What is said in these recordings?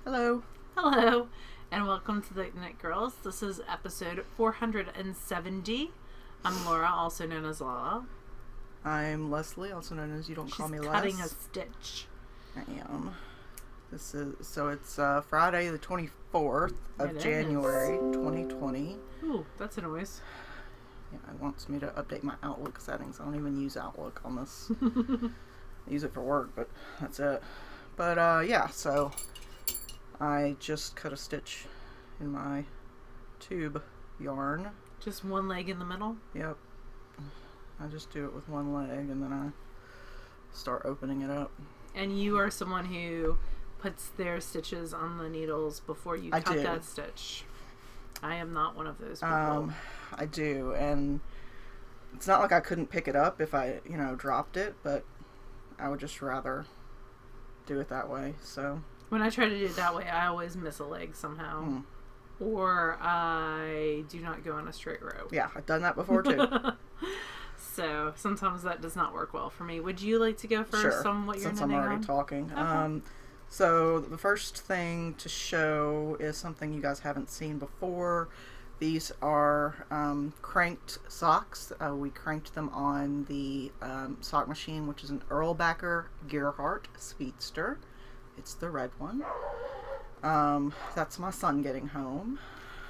Hello. Hello, and welcome to the TheKnitGirlls. This is episode 470. I'm Laura, also known as Lala. I'm Leslie, also known as You Don't Call Me Les. Cutting a stitch. I am. It's Friday the 24th of January, 2020. Ooh, that's a noise. Yeah, it wants me to update my Outlook settings. I don't even use Outlook on this. I use it for work, but that's it. But, so I just cut a stitch in my tube yarn. Just one leg in the middle? Yep. I just do it with one leg, and then I start opening it up. And you are someone who puts their stitches on the needles before you cut that stitch. I am not one of those people. I do, and it's not like I couldn't pick it up if I, dropped it, but I would just rather do it that way, so. When I try to do it that way, I always miss a leg somehow. Or I do not go on a straight row. Yeah, I've done that before, too. So, sometimes that does not work well for me. Would you like to go first on what you're knitting on? Since I'm already talking. Okay. So, the first thing to show is something you guys haven't seen before. These are cranked socks. We cranked them on the sock machine, which is an Erlbacher Gerhardt Speedster. It's the red one. That's my son getting home.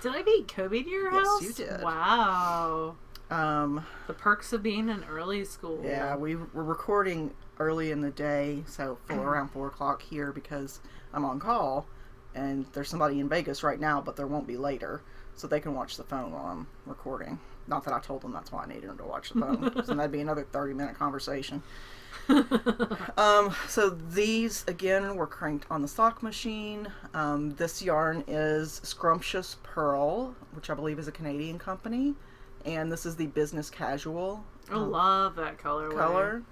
Did I beat Kobe to your house? Yes, you did. Wow. The perks of being in early school. Yeah, we were recording early in the day, so around 4 o'clock here because I'm on call, and there's somebody in Vegas right now, but there won't be later, so they can watch the phone while I'm recording. Not that I told them that's why I needed them to watch the phone, so that'd be another 30-minute conversation. So these, again, were cranked on the sock machine. This yarn is Scrumptious Pearl, which I believe is a Canadian company. And this is the Business Casual. I love that color.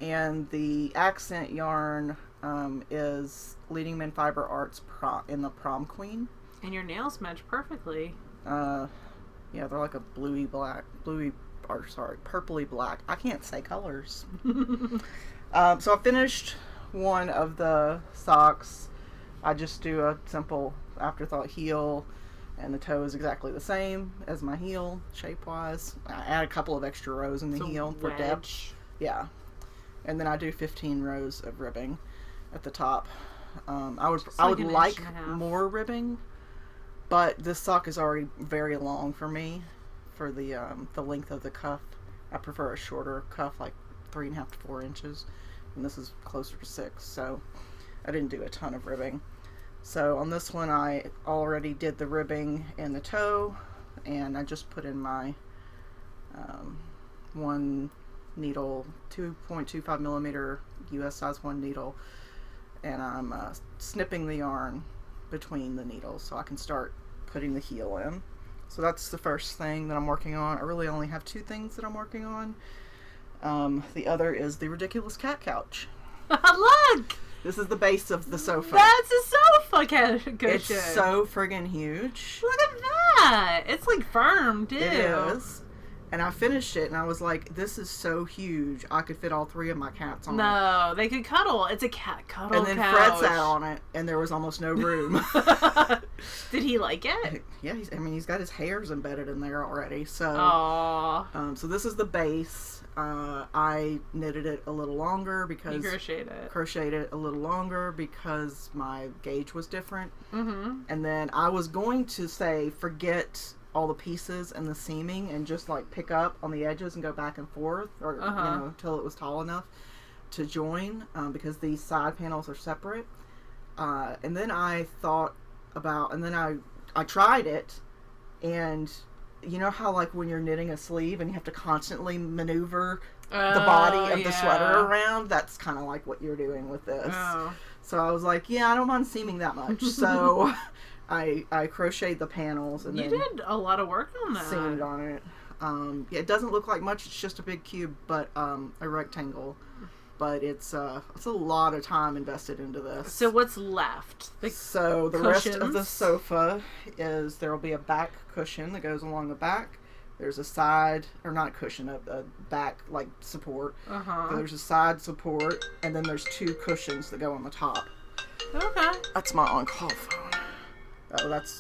And the accent yarn is Leading Men Fiber Arts in the Prom Queen. And your nails match perfectly. Yeah, they're like a purpley black. I can't say colors. So I finished one of the socks. I just do a simple afterthought heel, and the toe is exactly the same as my heel, shape-wise. I add a couple of extra rows in the heel for depth. Yeah. And then I do 15 rows of ribbing at the top. I would like more ribbing, but this sock is already very long for me for the length of the cuff. I prefer a shorter cuff, like 3.5 to 4 inches, and this is closer to 6, so I didn't do a ton of ribbing. So on this one, I already did the ribbing in the toe, and I just put in my one needle, 2.25 millimeter US size 1 needle, and I'm snipping the yarn between the needles so I can start putting the heel in. So that's the first thing that I'm working on. I really only have 2 things that I'm working on. The other is the ridiculous cat couch. Look! This is the base of the sofa. That's a sofa cushion. It's so friggin' huge. Look at that. It's like firm, too. It is. And I finished it, and I was like, this is so huge. I could fit all 3 of my cats on it. No, they could cuddle. It's a cat cuddle And then couch. Fred sat on it, and there was almost no room. Did he like it? Yeah, he's got his hairs embedded in there already. So, aww. So this is the base. I knitted it a little longer because... You crocheted it a little longer because my gauge was different. Mm-hmm. And then I was going to say, forget all the pieces and the seaming and just like pick up on the edges and go back and forth or until it was tall enough to join because these side panels are separate. And then I thought about, and then I tried it, and you know how like when you're knitting a sleeve and you have to constantly maneuver the body of the sweater around? That's kind of like what you're doing with this. So I was like, yeah, I don't mind seaming that much. So I crocheted the panels and then did a lot of work on that. Seamed on it. Yeah, it doesn't look like much. It's just a big cube, but a rectangle. But it's a lot of time invested into this. So what's left? So the rest of the sofa is there will be a back cushion that goes along the back. There's a side, or not a cushion, a back like support. There's a side support, and then there's 2 cushions that go on the top. Okay. That's my on-call phone. Oh, that's...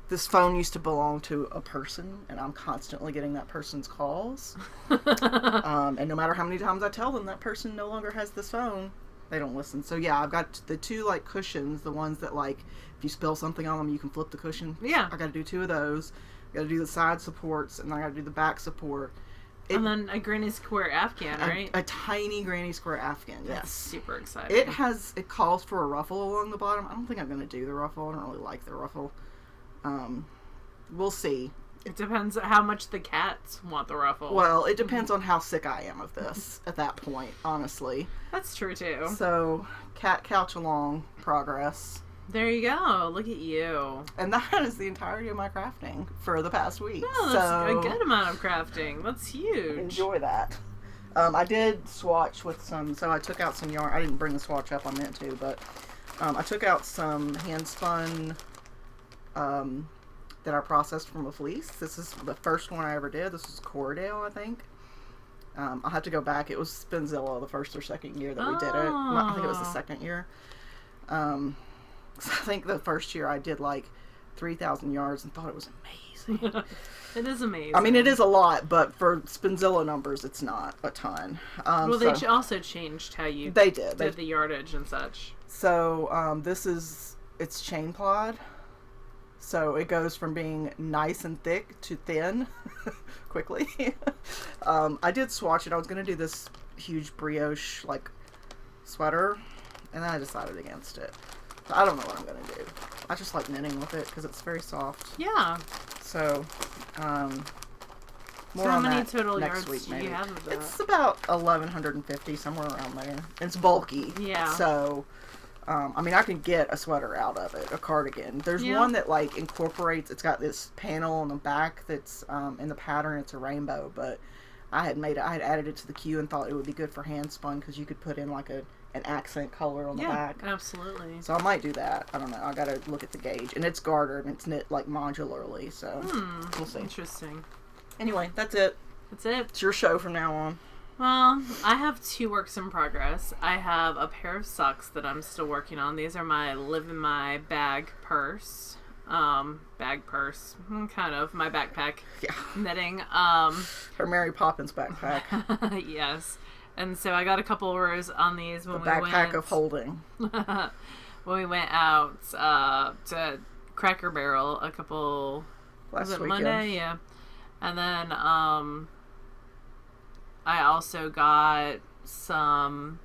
This phone used to belong to a person, and I'm constantly getting that person's calls. And no matter how many times I tell them that person no longer has this phone, they don't listen. So yeah, I've got the two like cushions, the ones that like if you spill something on them, you can flip the cushion. Yeah. I got to do two of those. I got to do the side supports, and then I got to do the back support. And then a granny square Afghan, right? A tiny granny square Afghan. Yes. That's super exciting. It calls for a ruffle along the bottom. I don't think I'm going to do the ruffle. I don't really like the ruffle. We'll see. It depends on how much the cats want the ruffle. Well, it depends on how sick I am of this at that point, honestly. That's true, too. So, cat couch along progress. There you go. Look at you. And that is the entirety of my crafting for the past week. Oh, that's a good amount of crafting. That's huge. Enjoy that. I did swatch with some, so I took out some yarn. I didn't bring the swatch up, I meant to, but I took out some hand spun that I processed from a fleece. This is the first one I ever did. This was Cordale, I think. I'll have to go back. It was Spinzilla the first or second year that we did it. I think it was the second year. I think the first year I did like 3,000 yards and thought it was amazing. It is amazing. I mean, it is a lot, but for Spinzilla numbers, it's not a ton. Well, they also changed how you did the yardage and such. So it's chain plod. So it goes from being nice and thick to thin quickly. I did swatch it. I was going to do this huge brioche like sweater, and then I decided against it. So I don't know what I'm going to do. I just like knitting with it because it's very soft. Yeah. So, more how on many that total next yards week, do maybe. you have of that? It's about 1,150, somewhere around there. It's bulky. Yeah. So, I mean, I can get a sweater out of it, a cardigan. There's one that, like, incorporates, it's got this panel on the back that's, in the pattern, it's a rainbow, but I had added it to the queue and thought it would be good for hand spun because you could put in, like, an accent color on the back. Absolutely. So I might do that. I don't know. I gotta look at the gauge. And it's gartered and it's knit, like, modularly, so we'll see. Interesting. Anyway, that's it. That's it. It's your show from now on. Well, I have 2 works in progress. I have a pair of socks that I'm still working on. These are my live in my bag purse. Kind of my backpack. Yeah. Knitting. Her Mary Poppins backpack. Yes. And so I got a couple of rows on these when the backpack of holding. When we went out to Cracker Barrel a couple... Last weekend. Monday? Yeah. And then I also got some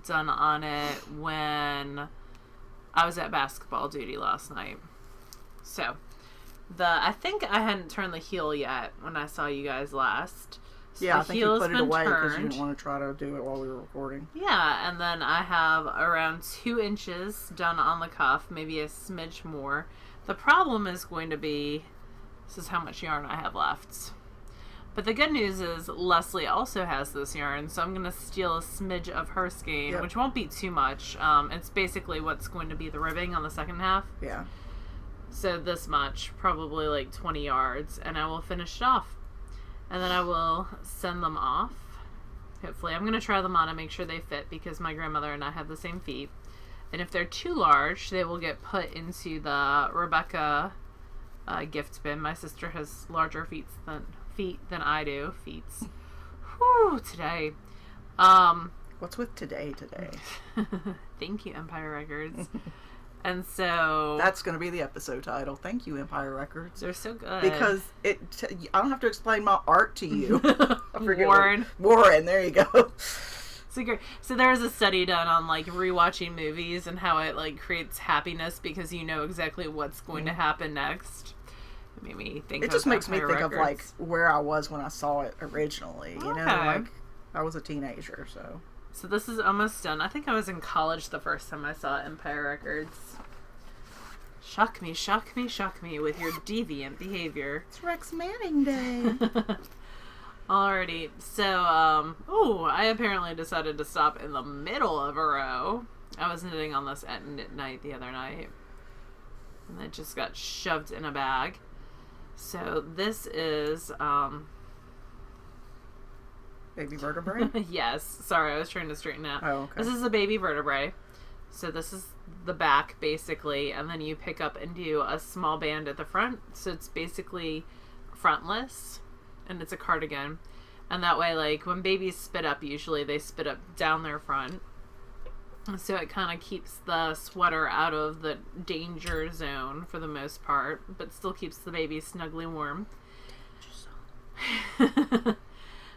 done on it when I was at basketball duty last night. So, I think I hadn't turned the heel yet when I saw you guys last. So yeah, I think you put it away because you turned. didn't want to try to do it while we were recording. Yeah, and then I have around 2 inches done on the cuff, maybe a smidge more. The problem is going to be, this is how much yarn I have left. But the good news is Leslie also has this yarn, so I'm going to steal a smidge of her skein, which won't be too much. It's basically what's going to be the ribbing on the second half. Yeah. So this much, probably like 20 yards, and I will finish it off. And then I will send them off. Hopefully. I'm going to try them on and make sure they fit because my grandmother and I have the same feet. And if they're too large, they will get put into the Rebecca gift bin. My sister has larger feet than I do. Feets. Whew, today. What's with today? Thank you, Empire Records. And so... That's going to be the episode title. Thank you, Empire Records. They're so good. Because I don't have to explain my art to you. Warren, there you go. So there was a study done on like rewatching movies and how it like creates happiness because you know exactly what's going to happen next. It made me think. It just makes me think of like where I was when I saw it originally. You know, like I was a teenager, so. So this is almost done. I think I was in college the first time I saw Empire Records. Shock me with your deviant behavior. It's Rex Manning Day. Alrighty, so, I apparently decided to stop in the middle of a row. I was knitting on this at knit night the other night. And it just got shoved in a bag. So this is, Baby vertebrae? Yes. Sorry, I was trying to straighten out. Oh, okay. This is a baby vertebrae. So this is the back, basically, and then you pick up and do a small band at the front. So it's basically frontless, and it's a cardigan. And that way, like, when babies spit up, usually they spit up down their front. So it kind of keeps the sweater out of the danger zone for the most part, but still keeps the baby snugly warm.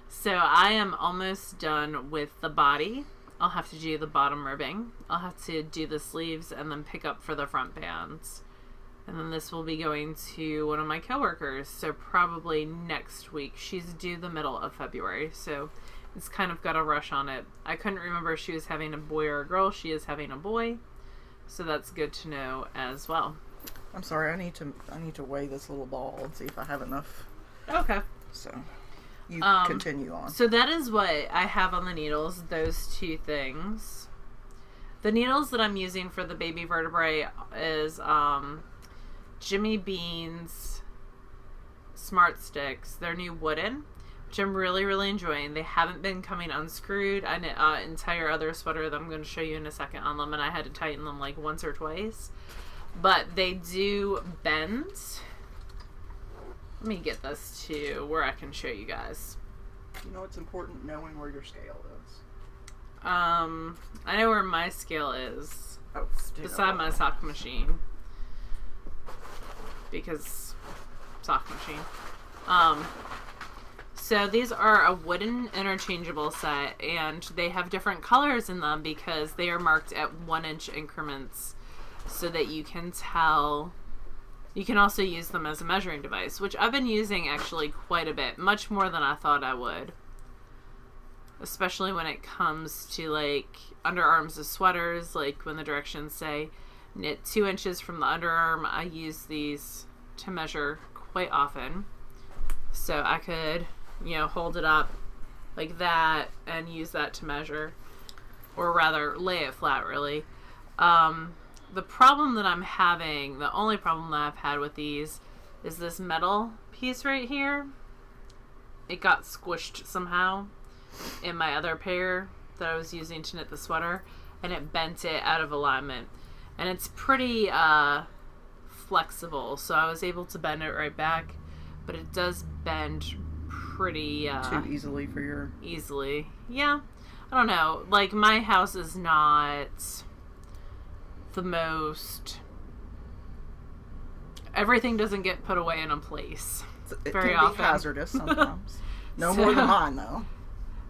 So I am almost done with the body. I'll have to do the bottom ribbing. I'll have to do the sleeves and then pick up for the front bands. And then this will be going to one of my coworkers, so probably next week. She's due the middle of February, so it's kind of got a rush on it. I couldn't remember if she was having a boy or a girl. She is having a boy, so that's good to know as well. I'm sorry, I need to weigh this little ball and see if I have enough. Okay. So, you continue on. So that is what I have on the needles, those two things. The needles that I'm using for the baby vertebrae is Jimmy Bean's Smart Sticks. They're new wooden, which I'm really, really enjoying. They haven't been coming unscrewed. I knit an entire other sweater that I'm going to show you in a second on them, and I had to tighten them like once or twice. But they do bend. Let me get this to where I can show you guys. You know, it's important knowing where your scale is. I know where my scale is. Oh, beside my sock machine. Because sock machine. So these are a wooden interchangeable set, and they have different colors in them because they are marked at 1-inch increments so that you can tell. You can also use them as a measuring device, which I've been using actually quite a bit, much more than I thought I would. Especially when it comes to like underarms of sweaters, like when the directions say knit 2 inches from the underarm, I use these to measure quite often. So I could, you know, hold it up like that and use that to measure, or rather lay it flat, really. The problem that I'm having, the only problem that I've had with these is this metal piece right here. It got squished somehow in my other pair that I was using to knit the sweater, and it bent it out of alignment. And it's pretty flexible, so I was able to bend it right back, but it does bend pretty too easily for your... Easily. Yeah. I don't know. Like, my house is not the most... Everything doesn't get put away in a place It very can often. be hazardous sometimes. No more than mine, though.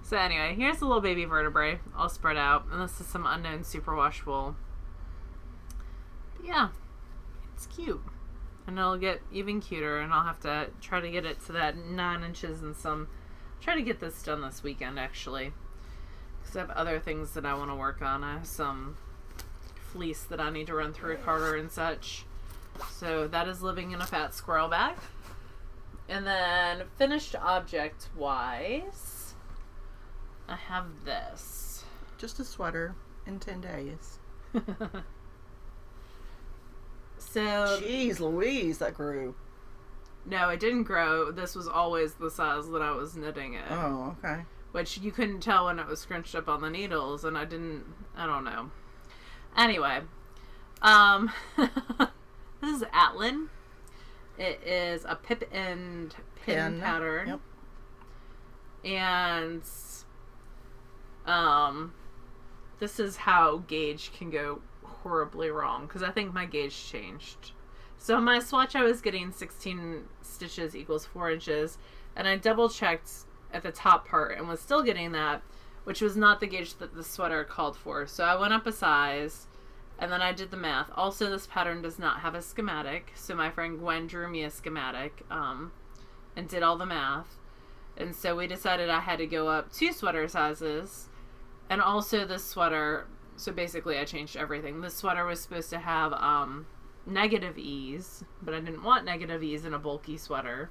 So anyway, here's the little baby vertebrae all spread out, and this is some unknown superwash wool. But yeah, it's cute. And it'll get even cuter, and I'll have to try to get it to that 9 inches and some... Try to get this done this weekend, actually. Because I have other things that I want to work on. I have some fleece that I need to run through a carder and such. So that is living in a fat squirrel bag. And then finished object wise, I have this. Just a sweater in 10 days. So Jeez Louise, that grew. no, it didn't grow. This was always the size that I was knitting it. Oh, okay. Which you couldn't tell when it was scrunched up on the needles, and I don't know. Anyway, this is Atlin. It is a pip and pin pattern. Yep. And this is how gauge can go horribly wrong, because I think my gauge changed. So my swatch, I was getting 16 stitches equals 4 inches, and I double checked at the top part and was still getting that, which was not the gauge that the sweater called for. So I went up a size, and then I did the math. Also, this pattern does not have a schematic, so my friend Gwen drew me a schematic and did all the math. And so we decided I had to go up 2 sweater sizes, and also this sweater... So basically I changed everything. This sweater was supposed to have negative ease, but I didn't want negative ease in a bulky sweater.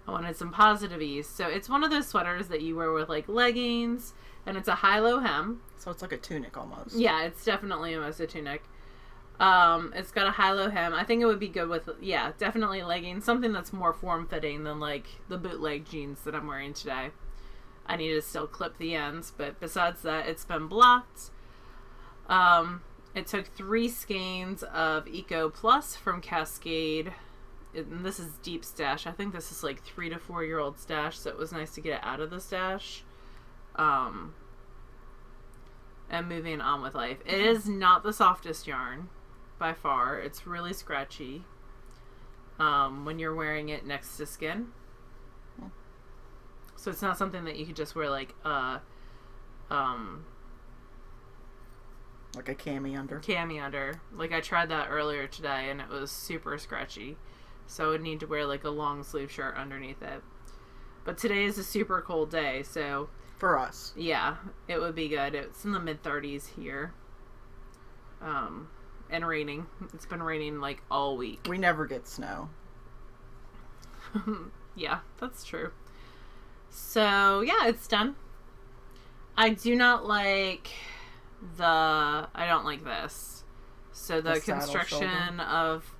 I wanted some positive ease. So it's one of those sweaters that you wear with like leggings, and it's a high-low hem. So it's like a tunic almost. Yeah, it's definitely almost a tunic. It's got a high-low hem. I think it would be good with, yeah, definitely leggings. Something that's more form-fitting than like the bootleg jeans that I'm wearing today. I need to still clip the ends, but besides that, it's been blocked. It took 3 skeins of Eco Plus from Cascade. And this is deep stash. I think this is like 3 to 4 year old stash, so it was nice to get it out of the stash. And moving on with life. It is not the softest yarn by far. It's really scratchy when you're wearing it next to skin. So it's not something that you could just wear like a cami under. Cami under. Like I tried that earlier today and it was super scratchy. So I would need to wear like a long sleeve shirt underneath it. But today is a super cold day, so for us. Yeah, it would be good. It's in the mid-30s here. And raining. It's been raining like all week. We never get snow. Yeah, that's true. So, yeah, it's done. I do not like I don't like this. So the construction of,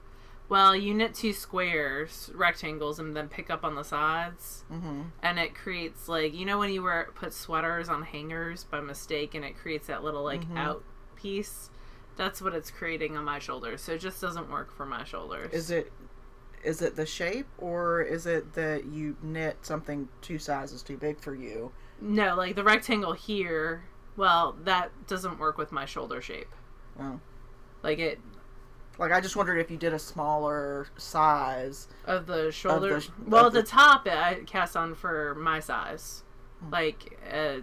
well, you knit 2 squares, rectangles, and then pick up on the sides. Mm-hmm. And it creates, like, you know when you put sweaters on hangers by mistake and it creates that little, like, out piece? That's what it's creating on my shoulders. So it just doesn't work for my shoulders. Is it the shape, or is it that you knit something 2 sizes too big for you? No, like the rectangle here, well, that doesn't work with my shoulder shape. Oh. Like I just wondered if you did a smaller size of the shoulder. Well, the top I cast on for my size, like a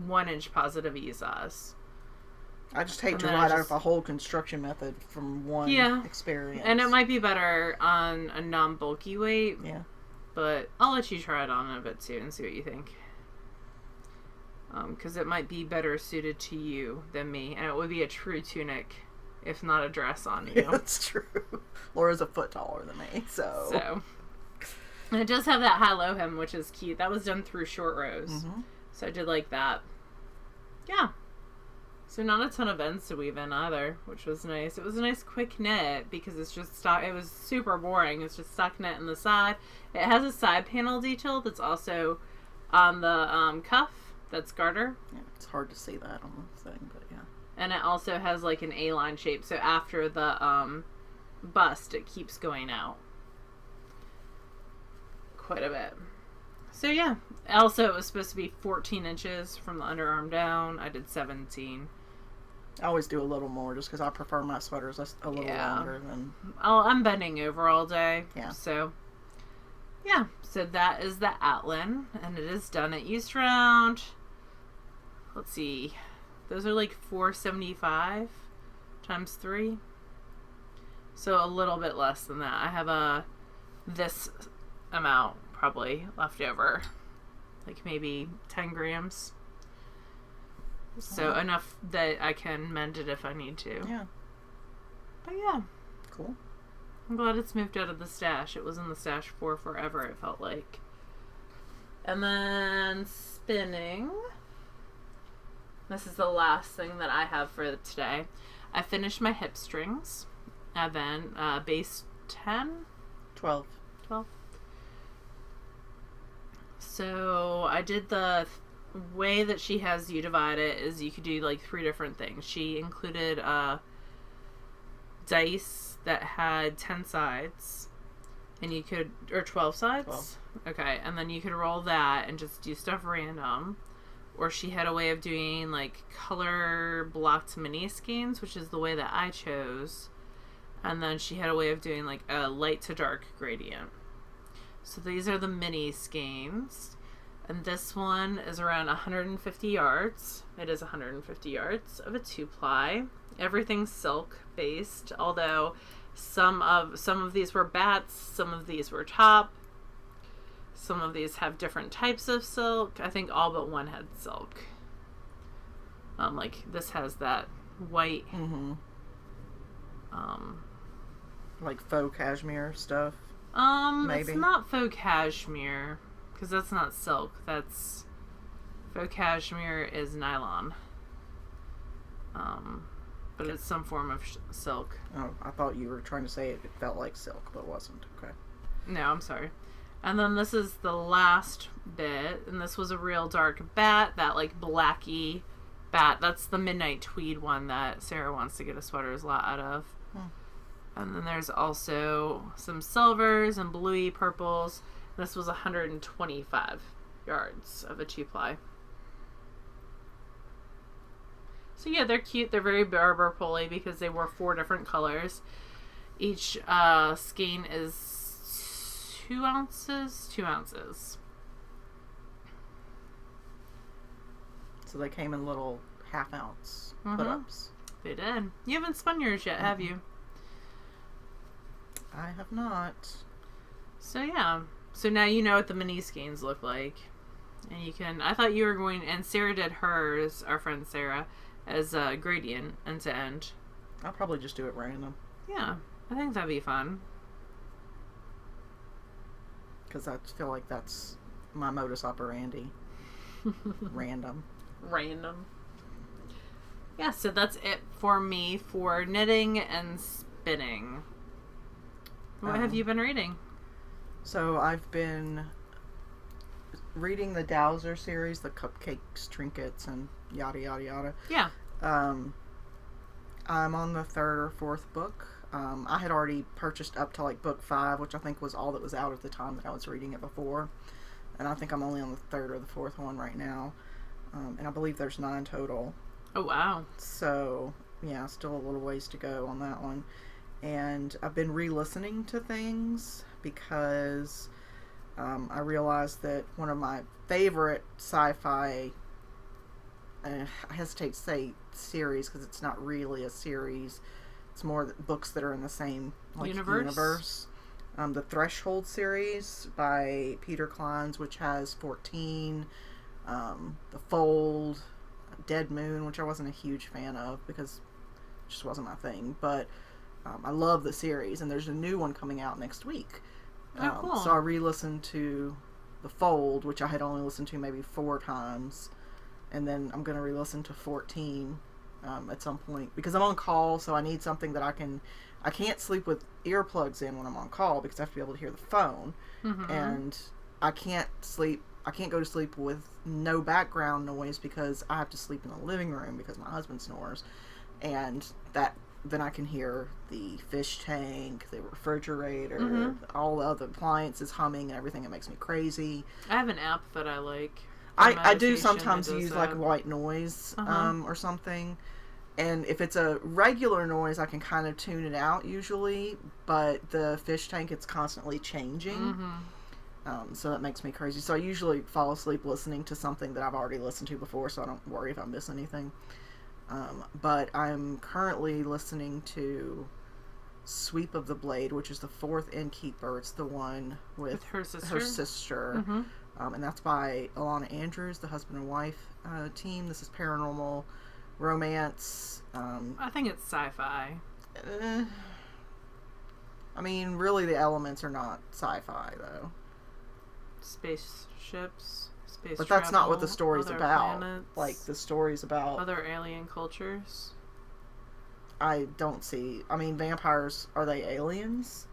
1-inch positive E size. I just hate to write off a whole construction method from one experience. And it might be better on a non-bulky weight. Yeah. But I'll let you try it on a bit too and see what you think. Because it might be better suited to you than me. And it would be a true tunic, if not a dress on you. Yeah, that's true. Laura's a foot taller than me, so. And it does have that high-low hem, which is cute. That was done through short rows. Mm-hmm. So I did like that. Yeah. So not a ton of ends to weave in either, which was nice. It was a nice quick knit because it's just stock. It was super boring. It's just stock knit in the side. It has a side panel detail that's also on the cuff. That's garter. Yeah, it's hard to see that on the thing, but yeah. And it also has like an A-line shape. So after the bust, it keeps going out quite a bit. So yeah. Also, it was supposed to be 14 inches from the underarm down. I did 17. I always do a little more just because I prefer my sweaters a little longer than... I'm bending over all day. Yeah. So, yeah. So that is the Outline, and it is done. It used around, let's see, those are like $4.75 times 3. So a little bit less than that. I have this amount probably left over. Like maybe 10 grams. So enough that I can mend it if I need to. Yeah. But yeah. Cool. I'm glad it's moved out of the stash. It was in the stash for forever, it felt like. And then spinning. This is the last thing that I have for today. I finished my hip strings. And then base 10? 12. So I did the way that she has you divide it is you could do like 3 different things. She included dice that had 10 sides, and you could, or 12 sides? 12. Okay, and then you could roll that and just do stuff random. Or she had a way of doing like color blocked mini skeins, which is the way that I chose. And then she had a way of doing like a light to dark gradient. So these are the mini skeins. And this one is around 150 yards. It is 150 yards of a 2-ply. Everything's silk based, although some of these were bats, some of these were top. Some of these have different types of silk. I think all but one had silk. Like this has that white like faux cashmere stuff. Maybe. It's not faux cashmere. Because that's not silk. That's... Faux cashmere is nylon. But it's some form of silk. Oh, I thought you were trying to say it felt like silk, but it wasn't. Okay. No, I'm sorry. And then this is the last bit, and this was a real dark bat, that like blacky bat. That's the midnight tweed one that Sarah wants to get a sweater's lot out of. And then there's also some silvers and bluey purples. This was 125 yards of a 2-ply. So yeah, they're cute. They're very Barber Pole because they were 4 different colors. Each skein is 2 ounces. 2 ounces. So they came in little half-ounce put-ups. They did. You haven't spun yours yet, have you? I have not. So yeah. So now you know what the mini skeins look like. And you can... I thought you were going... And Sarah did hers, our friend Sarah, as a gradient end to end. I'll probably just do it random. Yeah. I think that'd be fun. Because I feel like that's my modus operandi. Random. Random. Yeah, so that's it for me for knitting and spinning. What have you been reading? So I've been reading the Dowser series, the cupcakes, trinkets, and yada yada yada. Yeah. I'm on the 3rd or 4th book. I had already purchased up to like book 5, which I think was all that was out at the time that I was reading it before. And I think I'm only on the 3rd or the 4th one right now. And I believe there's 9 total. Oh, wow. So, yeah, still a little ways to go on that one. And I've been re-listening to things because I realized that one of my favorite sci-fi, I hesitate to say series because it's not really a series. It's more books that are in the same universe. The Threshold series by Peter Clines, which has 14. The Fold, Dead Moon, which I wasn't a huge fan of because it just wasn't my thing. But I love the series, and there's a new one coming out next week. Oh, cool. So I re-listened to The Fold, which I had only listened to maybe 4 times. And then I'm going to re-listen to 14 at some point. Because I'm on call, so I need something that I can't sleep with earplugs in when I'm on call because I have to be able to hear the phone. Mm-hmm. And I can't go to sleep with no background noise because I have to sleep in the living room because my husband snores. And then I can hear the fish tank, the refrigerator, all the other appliances humming and everything. It makes me crazy. I have an app that I like. I do sometimes use like white noise or something. And if it's a regular noise, I can kind of tune it out usually. But the fish tank, it's constantly changing. So that makes me crazy. So I usually fall asleep listening to something that I've already listened to before, so I don't worry if I miss anything. But I'm currently listening to Sweep of the Blade, which is the 4th Innkeeper. It's the one with her sister. And that's by Alana Andrews, the husband and wife team. This is paranormal romance. I think it's sci-fi. I mean, really the elements are not sci-fi, though. Spaceships, space but travel, that's not what the story's about. Planets, like, the story's about other alien cultures. I don't see. I mean, vampires, are they aliens?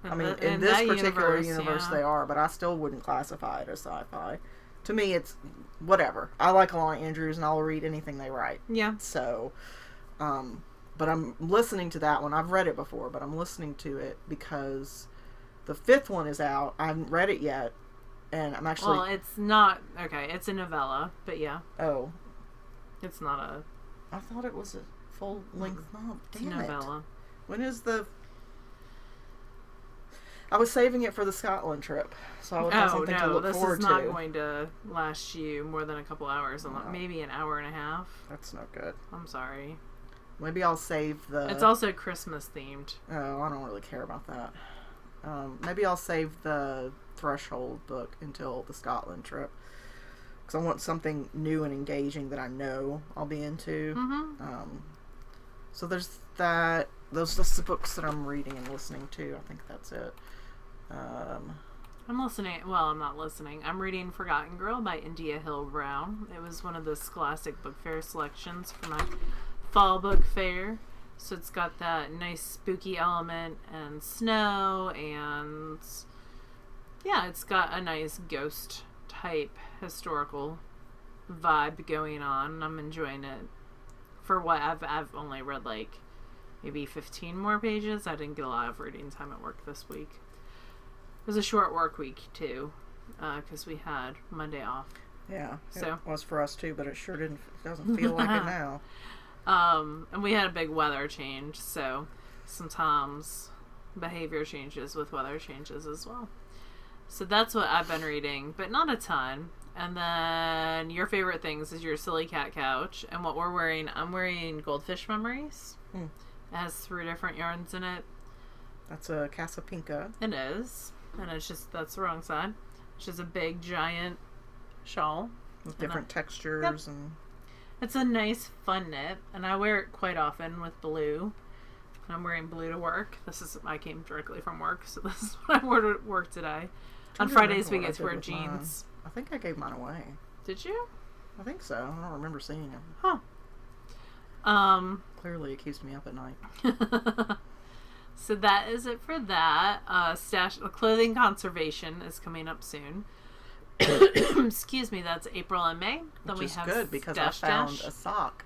In in this that particular universe yeah. they are, but I still wouldn't classify it as sci-fi. To me, it's whatever. I like Alana Andrews, and I'll read anything they write. Yeah. So, but I'm listening to that one. I've read it before, but I'm listening to it because the 5th one is out. I haven't read it yet. And I'm actually... Well, it's not... Okay, it's a novella, but yeah. Oh. It's not a... I thought it was a full-length novel. Damn it. Novella. When is the... I was saving it for the Scotland trip, so I would have something to look forward to. This is not going to last you more than a couple hours. Maybe an hour and a half. That's no good. I'm sorry. Maybe I'll save the... It's also Christmas-themed. Oh, I don't really care about that. Maybe I'll save the Threshold book until the Scotland trip. Because I want something new and engaging that I know I'll be into. So there's that. Those are the books that I'm reading and listening to. I think that's it. I'm listening. Well, I'm not listening. I'm reading Forgotten Girl by India Hill Brown. It was one of the Scholastic Book Fair selections for my fall book fair. So it's got that nice spooky element and snow and Yeah, it's got a nice ghost type historical vibe going on. I'm enjoying it. For what I've only read like maybe 15 more pages. I didn't get a lot of reading time at work this week. It was a short work week too, because we had Monday off. Yeah, so it was for us too, but it sure doesn't feel like it now. And we had a big weather change, so sometimes behavior changes with weather changes as well. So that's what I've been reading, but not a ton. And then your favorite things is your silly cat couch. And what we're wearing, I'm wearing Goldfish Memories. It has 3 different yarns in it. That's a Casapinka. It is. And it's just, that's the wrong side. It's just a big, giant shawl. With different textures. Yep. And it's a nice, fun knit. And I wear it quite often with blue. I'm wearing blue to work. I came directly from work, so this is what I wore to work today. On Fridays, we get to wear jeans. I think I gave mine away. Did you? I think so. I don't remember seeing them. Huh. Clearly, it keeps me up at night. So that is it for that. Clothing conservation is coming up soon. Excuse me. That's April and May. Then Which is good because I found a sock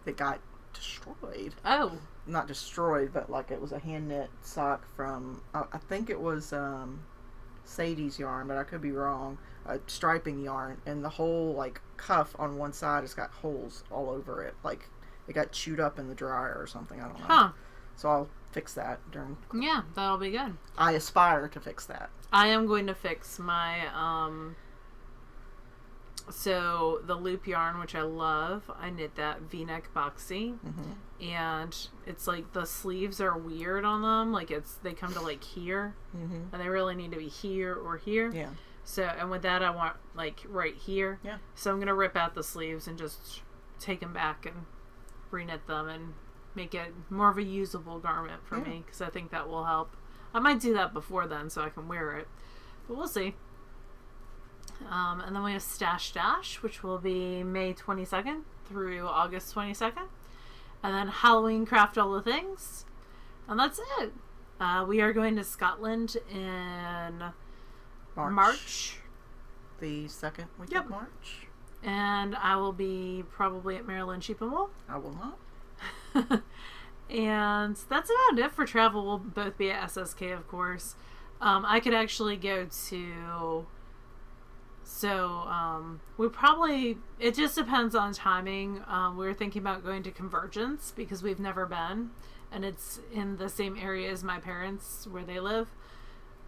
that got destroyed. Oh. Not destroyed, but like it was a hand knit sock from I think it was Sadie's yarn, but I could be wrong. Striping yarn, and the whole like cuff on one side has got holes all over it. Like it got chewed up in the dryer or something. I don't know. Huh. So I'll fix that during. Yeah, that'll be good. I aspire to fix that. I am going to fix my so the loop yarn, which I love. I knit that V-neck boxy, and it's like the sleeves are weird on them. Like they come to like here, and they really need to be here or here. Yeah. So, and with that, I want like right here. Yeah. So I'm gonna rip out the sleeves and just take them back and reknit them and make it more of a usable garment for me, because I think that will help. I might do that before then so I can wear it, but we'll see. And then we have Stash Dash, which will be May 22nd through August 22nd. And then Halloween Craft All the Things. And that's it. We are going to Scotland in March. The second week of March. And I will be probably at Maryland Sheep and Wool. I will not. And that's about it for travel. We'll both be at SSK, of course. I could actually go to... we probably... It just depends on timing. We were thinking about going to Convergence because we've never been. And it's in the same area as my parents, where they live.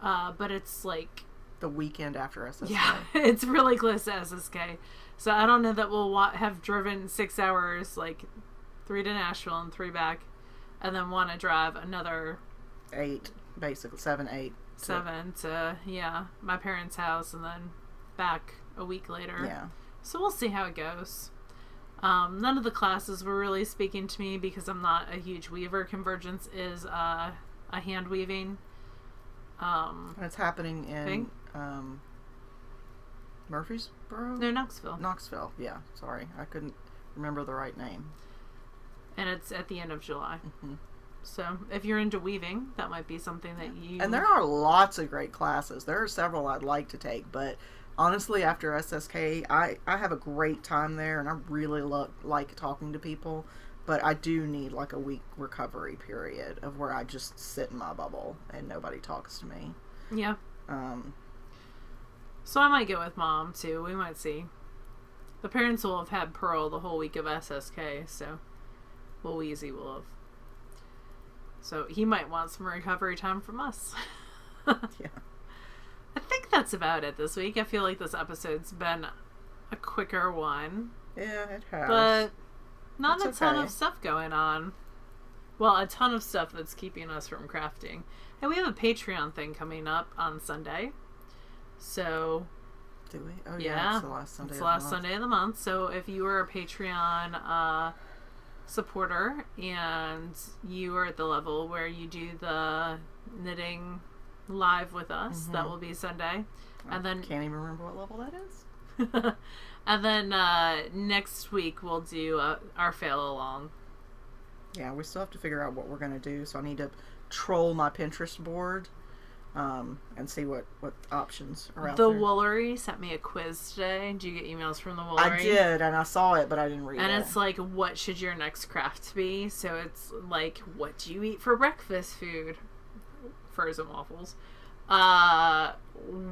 But it's like... the weekend after SSK. Yeah, it's really close to SSK. So I don't know that we'll have driven 6 hours, like 3 to Nashville and 3 back, and then want to drive another 8, basically 7 to my parents' house, and then back a week later. Yeah. So we'll see how it goes. None of the classes were really speaking to me because I'm not a huge weaver. Convergence is a hand weaving. And it's happening in Murfreesboro? No, Knoxville. Knoxville, yeah. Sorry, I couldn't remember the right name. And it's at the end of July. So if you're into weaving, that might be something that you... And there are lots of great classes. There are several I'd like to take, but honestly, after SSK, I have a great time there, and I really like talking to people, but I do need like a week recovery period of where I just sit in my bubble and nobody talks to me. Yeah. So I might go with Mom, too. We might see. The parents will have had Pearl the whole week of SSK, so Weezy will have. So he might want some recovery time from us. Yeah. I think that's about it this week. I feel like this episode's been a quicker one. Yeah, it has. But not a ton of stuff going on. Well, a ton of stuff that's keeping us from crafting. And we have a Patreon thing coming up on Sunday. So... Do we? Oh, yeah. It's the last Sunday of the month. Sunday of the month. So if you are a Patreon supporter and you are at the level where you do the knitting live with us, that will be Sunday. And then can't even remember what level that is. And then next week we'll do our fail along. Yeah, we still have to figure out what we're going to do. So I need to troll my Pinterest board and see what options are out The there. Woolery sent me a quiz today. Did you get emails from the Woolery? I did, and I saw it, but I didn't read it. And it's like, what should your next craft be? So it's like, what do you eat for breakfast food? Frozen waffles.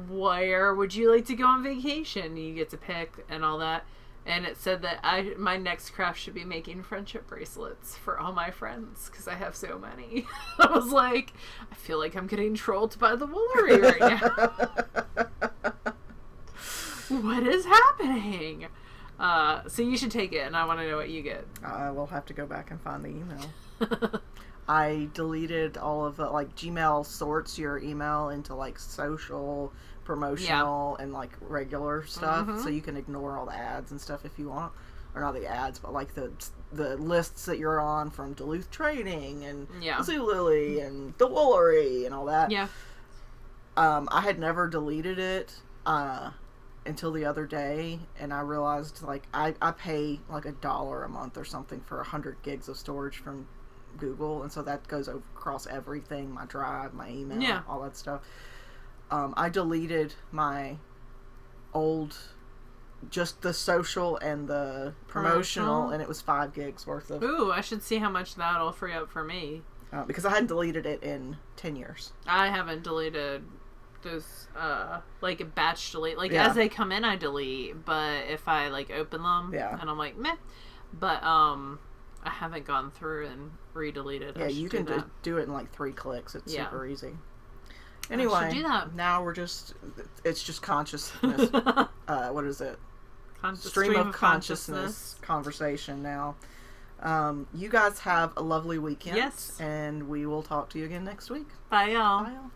Where would you like to go on vacation? You get to pick and all that. And it said that my next craft should be making friendship bracelets for all my friends because I have so many. I was like, I feel like I'm getting trolled by the Woolery right now. What is happening? So you should take it, and I want to know what you get. I will have to go back and find the email. I deleted all of the, like, Gmail sorts your email into, like, social, promotional, and, like, regular stuff, so you can ignore all the ads and stuff if you want. Or not the ads, but, like, the lists that you're on from Duluth Trading, and Zulily, and the Woolery, and all that. Yeah. I had never deleted it, until the other day, and I realized, like, I pay, like, $1 a month or something for 100 gigs of storage from Google, and so that goes across everything, my drive, my email, all that stuff. I deleted my old, just the social and the promotional, and it was 5 gigs worth of. Ooh, I should see how much that'll free up for me. Because I hadn't deleted it in 10 years. I haven't deleted those, like, a batch delete. Like, as they come in, I delete, but if I, like, open them, and I'm like, meh. But, I haven't gone through and re-deleted. Yeah, you can do it in, like, 3 clicks. It's super easy. Anyway, I should do that. Now it's just consciousness. What is it? Stream of consciousness conversation now. You guys have a lovely weekend. Yes. And we will talk to you again next week. Bye, y'all. Bye, y'all.